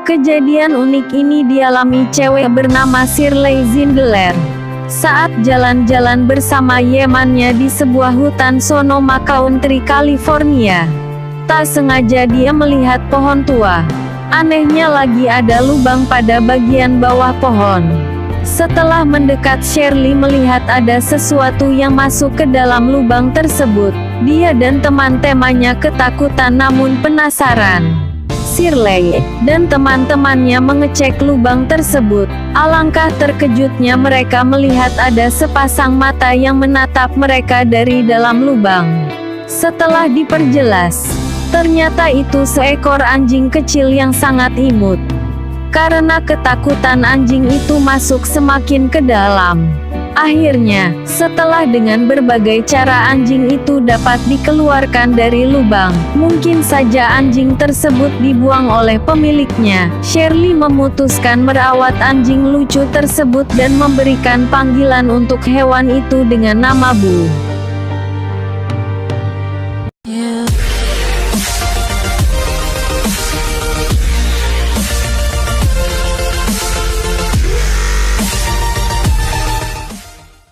Kejadian unik ini dialami cewek bernama Shirley Zindler. Saat jalan-jalan bersama temannya di sebuah hutan Sonoma Country, California. Tak sengaja dia melihat pohon tua. Anehnya lagi ada lubang pada bagian bawah pohon. Setelah mendekat, Shirley melihat ada sesuatu yang masuk ke dalam lubang tersebut. Dia dan teman-temannya ketakutan namun penasaran. Shirley dan teman-temannya mengecek lubang tersebut. Alangkah terkejutnya mereka melihat ada sepasang mata yang menatap mereka dari dalam lubang. Setelah diperjelas, ternyata itu seekor anjing kecil yang sangat imut. Karena ketakutan, anjing itu masuk semakin ke dalam. Akhirnya, setelah dengan berbagai cara anjing itu dapat dikeluarkan dari lubang, mungkin saja anjing tersebut dibuang oleh pemiliknya. Shirley memutuskan merawat anjing lucu tersebut dan memberikan panggilan untuk hewan itu dengan nama Bu.